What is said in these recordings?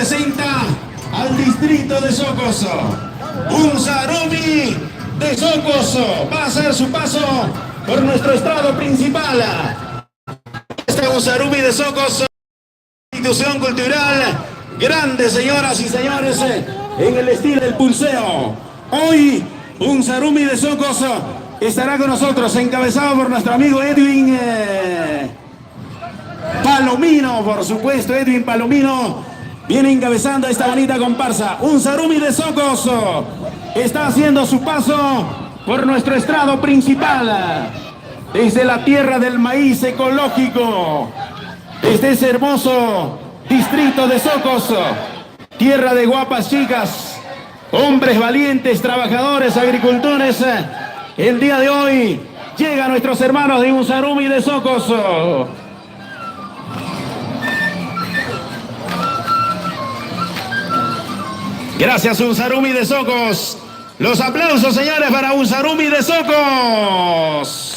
representa al distrito de Socoso. Un Sarumi de Socoso va a hacer su paso por nuestro estrado principal. Este es un Sarumi de Socoso, institución cultural grande, señoras y señores, en el estilo del pulseo. Hoy, un Sarumi de Socoso estará con nosotros, encabezado por nuestro amigo Edwin Palomino, por supuesto. Edwin Palomino viene encabezando esta bonita comparsa. Un Sarumi de Socoso está haciendo su paso por nuestro estrado principal, desde la tierra del maíz ecológico, desde ese hermoso distrito de Socoso, tierra de guapas chicas, hombres valientes, trabajadores, agricultores. El día de hoy llegan nuestros hermanos de un Sarumi de Socoso. Gracias, un Sarumi de Socos. Los aplausos, señores, para un Sarumi de Socos.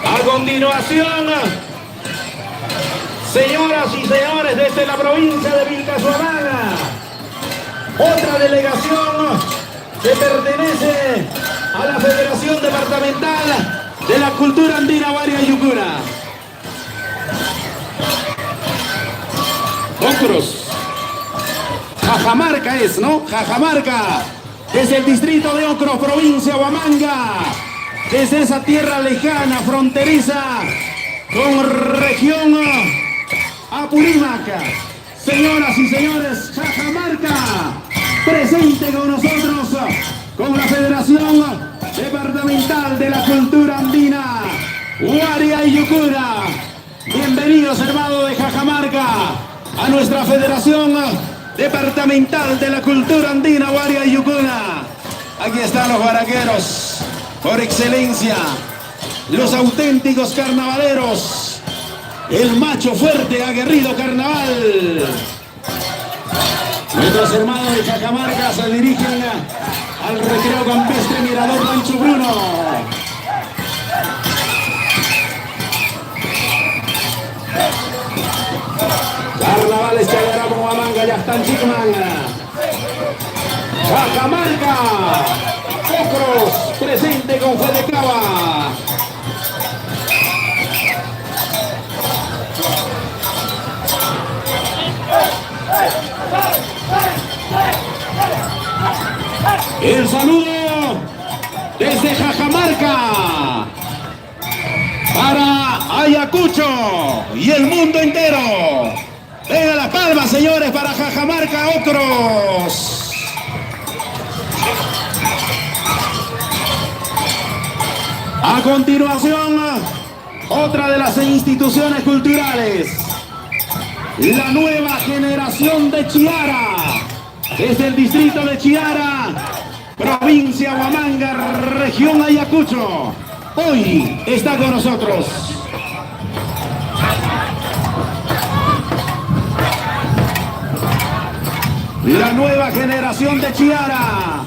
A continuación, señoras y señores, desde la provincia de Vilcashuamanga, otra delegación que pertenece a la Federación Departamental de la Cultura Andina Huaria y Yucuna. Ocros. Cajamarca es, ¿no? Cajamarca, desde el distrito de Ocros, provincia de Huamanga. Desde esa tierra lejana, fronteriza, con región Apurímac. Señoras y señores, Cajamarca, presente con nosotros, con la Federación Departamental de la Cultura Andina, Huaria y Yucuna. Bienvenidos, hermanos de Cajamarca, a nuestra Federación Departamental de la Cultura Andina, Huaria y Yucuna. Aquí están los baraqueros por excelencia, los auténticos carnavaleros, el macho fuerte, aguerrido carnaval. Nuestros hermanos de Cajamarca se dirigen al recreo campestre Mirador Rancho Bruno. Carnavales Chagaramo, Huamanga, ya están Chicmanga. Cajamarca, Ocros, presente con Fedecaba. El saludo desde Cajamarca para Ayacucho y el mundo entero. Venga las palmas, señores, para Cajamarca, Ocros. A continuación, otra de las instituciones culturales, la nueva generación de Chiara, desde el distrito de Chiara, provincia Huamanga, región Ayacucho. Hoy está con nosotros. La nueva generación de Chiara.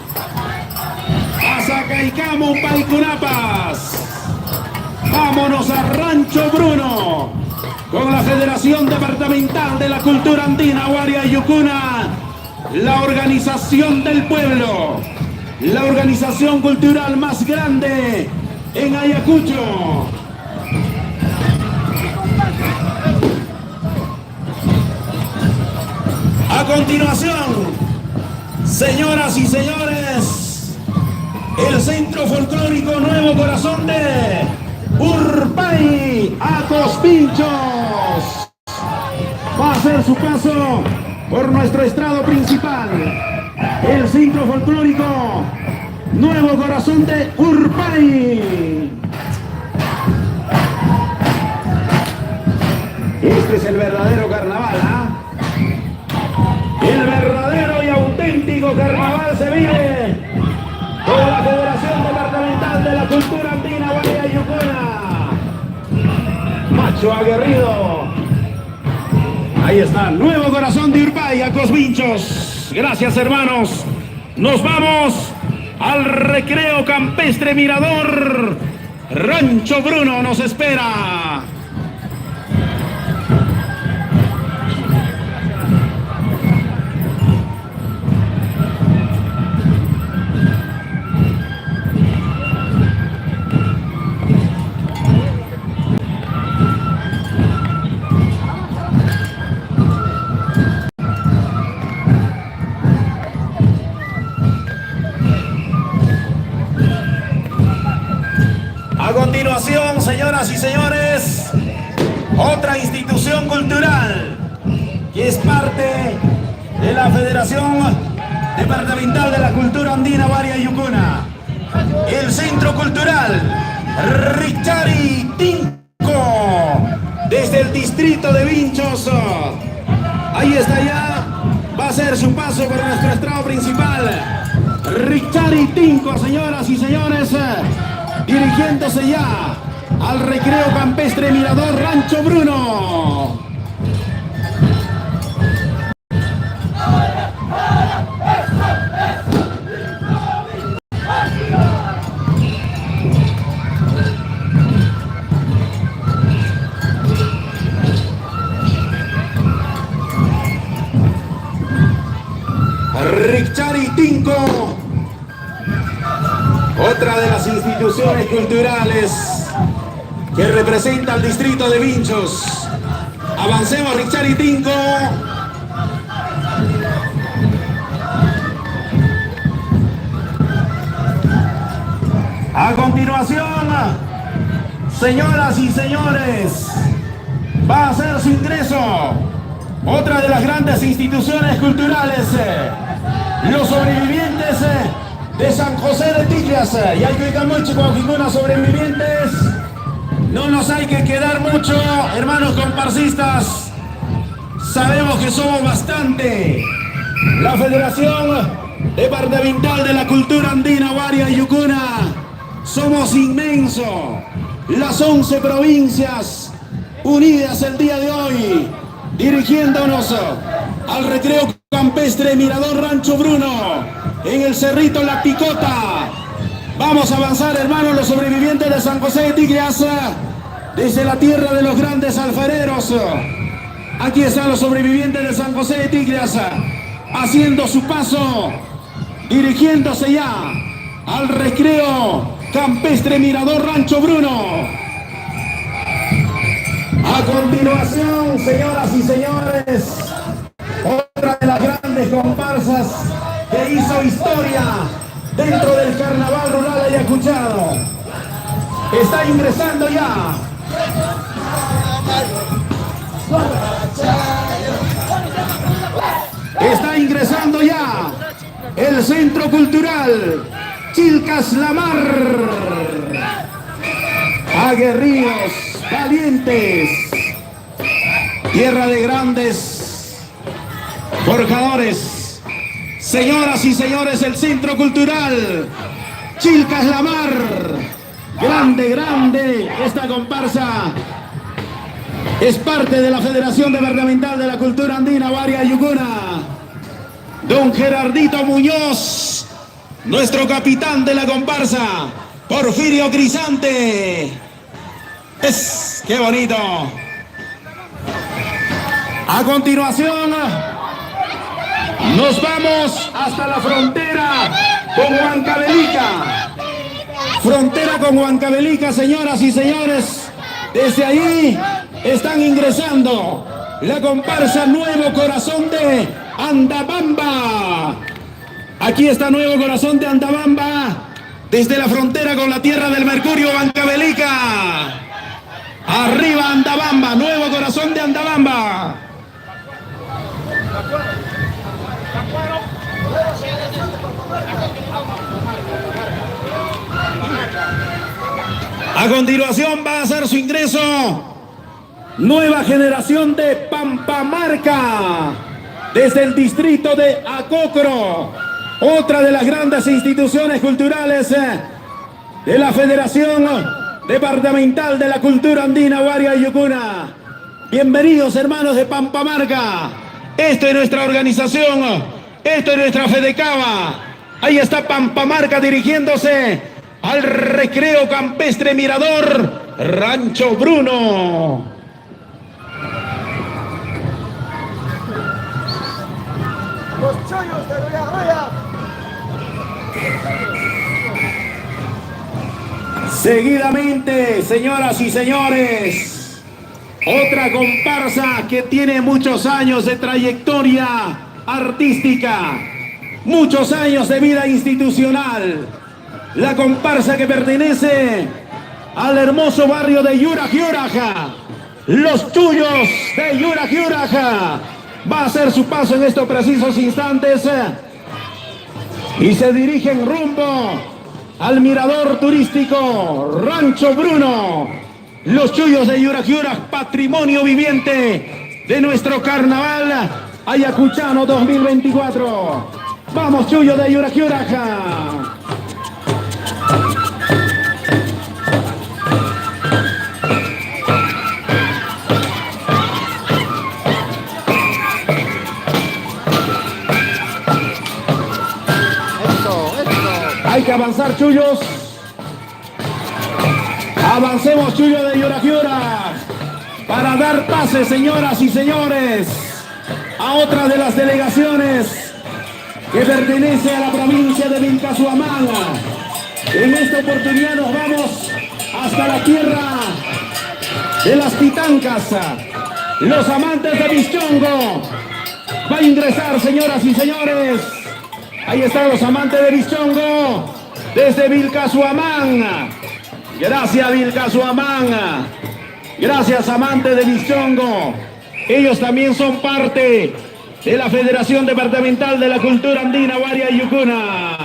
Azacaicamo, Paicunapas. Vámonos a Rancho Bruno con la Federación Departamental de la Cultura Andina, Huaria y Yucuna, la organización del pueblo, la organización cultural más grande en Ayacucho. A continuación, señoras y señores, el Centro Folclórico Nuevo Corazón de Urpay, Atos Pinchos, va a hacer su paso por nuestro estrado principal, el Centro Folclórico Nuevo Corazón de Urpay. Este es el verdadero carnaval, ¿ah? El verdadero y auténtico carnaval se vive con la Federación Departamental de la Cultura Andina, Huaria macho aguerrido. Ahí está, nuevo corazón de Urbaya, Cosvinchos. Gracias, hermanos. Nos vamos al recreo campestre Mirador. Rancho Bruno nos espera. A continuación, señoras y señores, otra institución cultural que es parte de la Federación Departamental de la Cultura Andina Varia Yucuna, el Centro Cultural Richari Tinco, desde el distrito de Vinchos. Ahí está ya, va a ser su paso por nuestro estrado principal. Richari Tinco, señoras y señores, dirigiéndose ya al recreo campestre Mirador Rancho Bruno. Richari Tinco, otra de las instituciones culturales que representa al distrito de Vinchos. Avancemos, Richari Tinco. A continuación, señoras y señores, va a hacer su ingreso otra de las grandes instituciones culturales, los sobrevivientes de San José de Tigres. Y hay que ir mucho con ninguna sobrevivientes. No nos hay que quedar mucho, hermanos comparsistas. Sabemos que somos bastante. La Federación Departamental de la Cultura Andina Varia y Yucuna. Somos inmensos. Las 11 provincias unidas el día de hoy, dirigiéndonos al recreo campestre Mirador Rancho Bruno, en el Cerrito La Picota. Vamos a avanzar, hermanos, los sobrevivientes de San José de Tigres, desde la tierra de los grandes alfareros. Aquí están los sobrevivientes de San José de Tigres, haciendo su paso, dirigiéndose ya al recreo campestre Mirador Rancho Bruno. A continuación, señoras y señores, otra de las grandes comparsas que hizo historia dentro del carnaval rural ayacuchano. Está ingresando ya. Está ingresando ya el Centro Cultural Chilcas La Mar. Aguerridos, valientes, tierra de grandes forjadores. Señoras y señores, el Centro Cultural Chilcas La Mar. Grande, grande esta comparsa. Es parte de la Federación Departamental de la Cultura Andina Varia Yucuna. Don Gerardito Muñoz, nuestro capitán de la comparsa. Porfirio Crisante. ¡Qué bonito! A continuación, nos vamos hasta la frontera con Huancavelica. Frontera con Huancavelica, señoras y señores. Desde ahí están ingresando la comparsa Nuevo Corazón de Andabamba. Aquí está Nuevo Corazón de Andabamba, desde la frontera con la tierra del Mercurio, Huancavelica. Arriba Andabamba, Nuevo Corazón de Andabamba. A continuación va a hacer su ingreso nueva generación de Pampamarca, desde el distrito de Acocro, otra de las grandes instituciones culturales de la Federación Departamental de la Cultura Andina, Guaria y Yucuna. Bienvenidos, hermanos de Pampamarca. Esto es nuestra organización, esto es nuestra Fedecava. Ahí está Pampamarca dirigiéndose al recreo campestre Mirador Rancho Bruno. Los chollos de Roya. Seguidamente, señoras y señores, otra comparsa que tiene muchos años de trayectoria artística, muchos años de vida institucional. La comparsa que pertenece al hermoso barrio de Yuraja, los Chuyos de Yuraja. Va a hacer su paso en estos precisos instantes y se dirigen rumbo al mirador turístico Rancho Bruno. Los Chuyos de Yuraja, patrimonio viviente de nuestro carnaval ayacuchano 2024. Vamos, Chuyos de Yuraja. Hay que avanzar, Chuyos. Avancemos, Chuyos de Yuraja, para dar pase, señoras y señores, a otra de las delegaciones que pertenece a la provincia de Vilcasuamanga. En esta oportunidad nos vamos hasta la tierra de las Pitancas. Los amantes de Bichongo. Va a ingresar, señoras y señores. Ahí están los amantes de Bichongo desde Vilcasuamanga. Gracias, Vilcasuamanga. Gracias, amantes de Bichongo. Ellos también son parte de la Federación Departamental de la Cultura Andina, Guaria y Yucuna.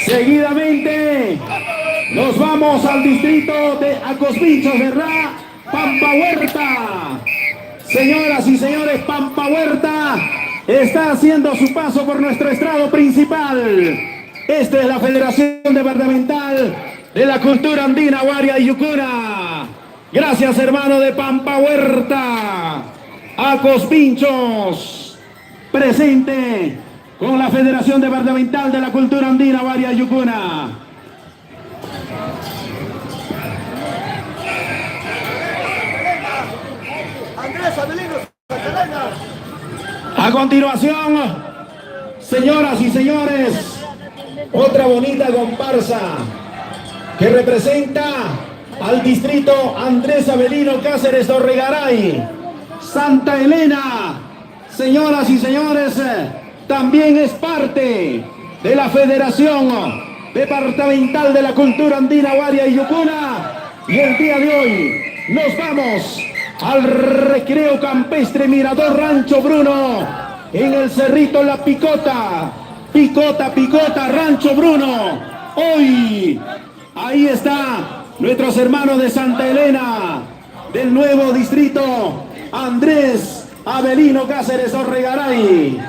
Seguidamente nos vamos al distrito de Acospinchos, ¿verdad? Pampa Huerta. Señoras y señores, Pampa Huerta está haciendo su paso por nuestro estrado principal. Esta es la Federación Departamental de la Cultura Andina, Guaria y Yucuna. Gracias, hermano de Pampa Huerta. Acospinchos, presente con la Federación Departamental de la Cultura Andina, Guaria y Yucuna. A continuación, señoras y señores, otra bonita comparsa que representa al distrito Andrés Avelino Cáceres Dorregaray, Santa Elena. Señoras y señores, también es parte de la Federación Departamental de la Cultura Andina, Guaria y Yucuna. Y el día de hoy nos vamos al recreo campestre Mirador Rancho Bruno, en el Cerrito La Picota. Picota, Rancho Bruno. Hoy, ahí está nuestros hermanos de Santa Elena, del nuevo distrito Andrés Avelino Cáceres Dorregaray.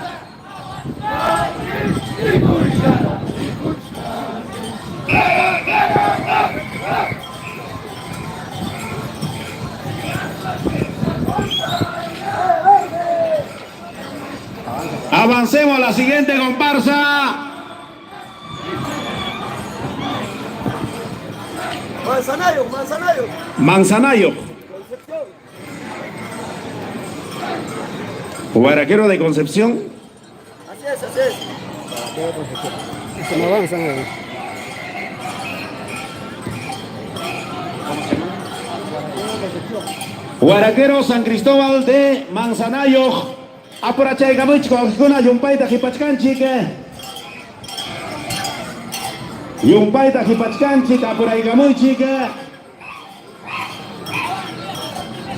Avancemos a la siguiente comparsa. Manzanayo. Guaraquero de Concepción. Así es. Se me avanzan. Guaraquero San Cristóbal de Manzanayo. Apurachay Gamuchko, Kuna Yumpaita Hipachkanchik. Yumpaita Hipachkanchik, Apuray Gamuchik.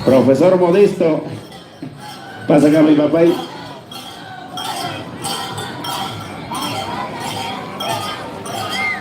Profesor Modesto. Pasa acá mi papá.